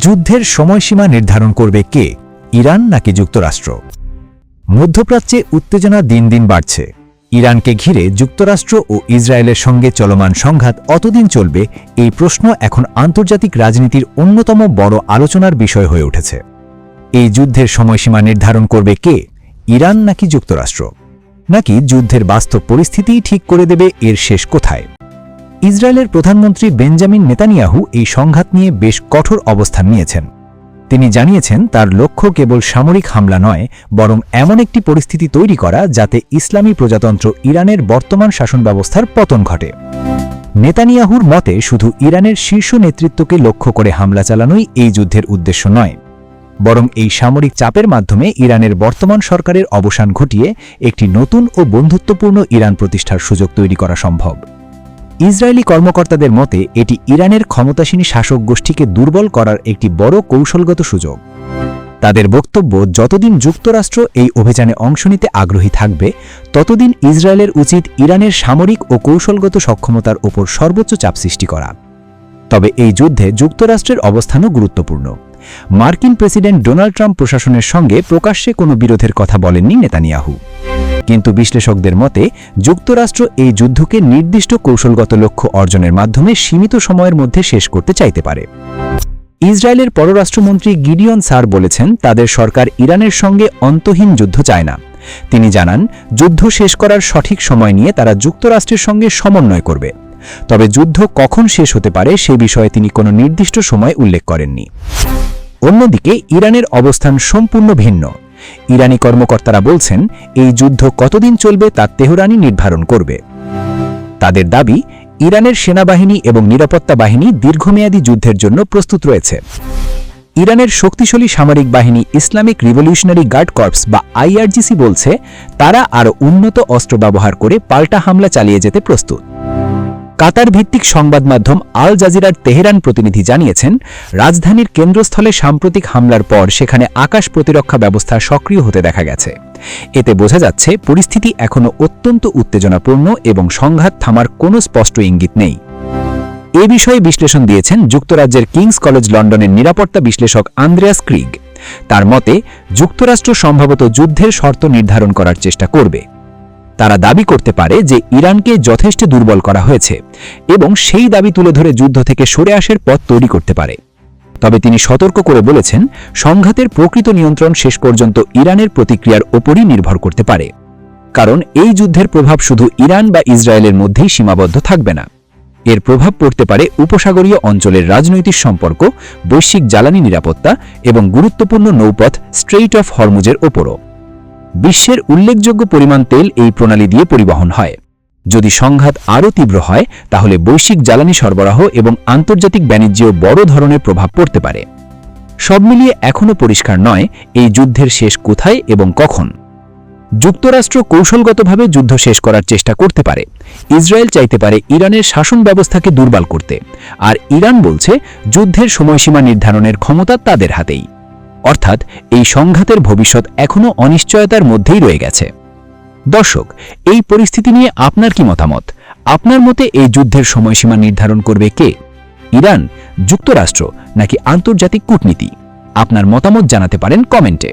যুদ্ধের সময়সীমা নির্ধারণ করবে কে, ইরান নাকি যুক্তরাষ্ট্র? মধ্যপ্রাচ্যে উত্তেজনা দিন দিন বাড়ছে। ইরানকে ঘিরে যুক্তরাষ্ট্র ও ইসরায়েলের সঙ্গে চলমান সংঘাত অতদিন চলবে, এই প্রশ্ন এখন আন্তর্জাতিক রাজনীতির অন্যতম বড় আলোচনার বিষয় হয়ে উঠেছে। এই যুদ্ধের সময়সীমা নির্ধারণ করবে কে, ইরান নাকি যুক্তরাষ্ট্র? নাকি যুদ্ধের বাস্তব পরিস্থিতিই ঠিক করে দেবে এর শেষ কোথায়? ইসরায়েলের প্রধানমন্ত্রী বেঞ্জামিন নেতানিয়াহু এই সংঘাত নিয়ে বেশ কঠোর অবস্থান নিয়েছেন। তিনি জানিয়েছেন তার লক্ষ্য কেবল সামরিক হামলা নয়, বরং এমন একটি পরিস্থিতি তৈরি করা যাতে ইসলামী প্রজাতন্ত্র ইরানের বর্তমান শাসন ব্যবস্থার পতন ঘটে। নেতানিয়াহুর মতে শুধু ইরানের শীর্ষ নেতৃত্বকে লক্ষ্য করে হামলা চালানোই এই যুদ্ধের উদ্দেশ্য নয়, বরং এই সামরিক চাপের মাধ্যমে ইরানের বর্তমান সরকারের অবসান ঘটিয়ে একটি নতুন ও বন্ধুত্বপূর্ণ ইরান প্রতিষ্ঠার সুযোগ তৈরি করা সম্ভব। ইসরায়েলি কর্মকর্তাদের মতে এটি ইরানের ক্ষমতাসীন শাসক গোষ্ঠীকে দুর্বল করার একটি বড় কৌশলগত সুযোগ। তাদের বক্তব্য, যতদিন যুক্তরাষ্ট্র এই অভিযানে অংশ নিতে আগ্রহী থাকবে, ততদিন ইসরায়েলের উচিত ইরানের সামরিক ও কৌশলগত সক্ষমতার ওপর সর্বোচ্চ চাপ সৃষ্টি করা। তবে এই যুদ্ধে যুক্তরাষ্ট্রের অবস্থানও গুরুত্বপূর্ণ। মার্কিন প্রেসিডেন্ট ডোনাল্ড ট্রাম্প প্রশাসনের সঙ্গে প্রকাশ্যে কোনো বিরোধের কথা বলেননি নেতানিয়াহু। কিন্তু বিশ্লেষকদের মতে যুক্তরাষ্ট্র এই যুদ্ধকে নির্দিষ্ট কৌশলগত লক্ষ্য অর্জনের মাধ্যমে সীমিত সময়ের মধ্যে শেষ করতে চাইতে পারে। ইসরায়েলের পররাষ্ট্রমন্ত্রী গিডিয়ন সার বলেছেন তাদের সরকার ইরানের সঙ্গে অন্তহীন যুদ্ধ চায় না। তিনি জানান, যুদ্ধ শেষ করার সঠিক সময় নিয়ে তারা যুক্তরাষ্ট্রের সঙ্গে সমন্বয় করবে। তবে যুদ্ধ কখন শেষ হতে পারে সে বিষয়ে তিনি কোনো নির্দিষ্ট সময় উল্লেখ করেননি। অন্যদিকে ইরানের অবস্থান সম্পূর্ণ ভিন্ন। ইরানি কর্মকর্তারা বলছেন এই যুদ্ধ কতদিন চলবে তা তেহরানই নির্ধারণ করবে। তাদের দাবি, ইরানের সেনাবাহিনী এবং নিরাপত্তা বাহিনী দীর্ঘমেয়াদী যুদ্ধের জন্য প্রস্তুত রয়েছে। ইরানের শক্তিশালী সামরিক বাহিনী ইসলামিক রিভলিউশনারি গার্ড কর্পস বা আইআরজিসি বলছে তারা আরও উন্নত অস্ত্র ব্যবহার করে পাল্টা হামলা চালিয়ে যেতে প্রস্তুত। কাতার ভিত্তিক সংবাদ মাধ্যম আল জাজিরার তেহরান প্রতিনিধি জানিয়েছেন, রাজধানীর কেন্দ্রস্থলে সাম্প্রতিক হামলার পর সেখানে আকাশ প্রতিরক্ষা ব্যবস্থা সক্রিয় হতে দেখা গেছে। এতে বোঝা যাচ্ছে পরিস্থিতি এখনও অত্যন্ত উত্তেজনাপূর্ণ এবং সংঘাত থামার কোনো স্পষ্ট ইঙ্গিত নেই। এ বিষয়ে বিশ্লেষণ দিয়েছেন যুক্তরাজ্যের কিংস কলেজ লন্ডনের নিরাপত্তা বিশ্লেষক আন্দ্রেয়াস ক্রিগ। তার মতে যুক্তরাষ্ট্র সম্ভবত যুদ্ধের শর্ত নির্ধারণ করার চেষ্টা করবে। তারা দাবি করতে পারে যে ইরানকে যথেষ্ট দুর্বল করা হয়েছে এবং সেই দাবি তুলে ধরে যুদ্ধ থেকে সরে আসার পথ তৈরি করতে পারে। তবে তিনি সতর্ক করে বলেছেন, সংঘাতের প্রকৃত নিয়ন্ত্রণ শেষ পর্যন্ত ইরানের প্রতিক্রিয়ার ওপরই নির্ভর করতে পারে। কারণ এই যুদ্ধের প্রভাব শুধু ইরান বা ইসরায়েলের মধ্যেই সীমাবদ্ধ থাকবে না। এর প্রভাব পড়তে পারে উপসাগরীয় অঞ্চলের রাজনৈতিক সম্পর্ক, বৈশ্বিক জ্বালানি নিরাপত্তা এবং গুরুত্বপূর্ণ নৌপথ স্ট্রেইট অফ হরমুজের ওপরও। বিশ্বের উল্লেখযোগ্য পরিমাণ তেল এই প্রণালী দিয়ে পরিবহন হয়। যদি সংঘাত আরও তীব্র হয় তাহলে বৈশ্বিক জ্বালানি সরবরাহ এবং আন্তর্জাতিক বাণিজ্যেও বড় ধরনের প্রভাব পড়তে পারে। সব মিলিয়ে এখনও পরিষ্কার নয় এই যুদ্ধের শেষ কোথায় এবং কখন। যুক্তরাষ্ট্র কৌশলগতভাবে যুদ্ধ শেষ করার চেষ্টা করতে পারে। ইসরায়েল চাইতে পারে ইরানের শাসন ব্যবস্থাকে দুর্বল করতে, আর ইরান বলছে যুদ্ধের সময়সীমা নির্ধারণের ক্ষমতা তাদের হাতেই। অর্থাৎ এই সংঘাতের ভবিষ্যৎ এখনও অনিশ্চয়তার মধ্যেই রয়ে গেছে। দর্শক, এই পরিস্থিতি নিয়ে আপনার কি মতামত? আপনার মতে এই যুদ্ধের সময়সীমা নির্ধারণ করবে কে, ইরান, যুক্তরাষ্ট্র নাকি আন্তর্জাতিক কূটনীতি? আপনার মতামত জানাতে পারেন কমেন্টে।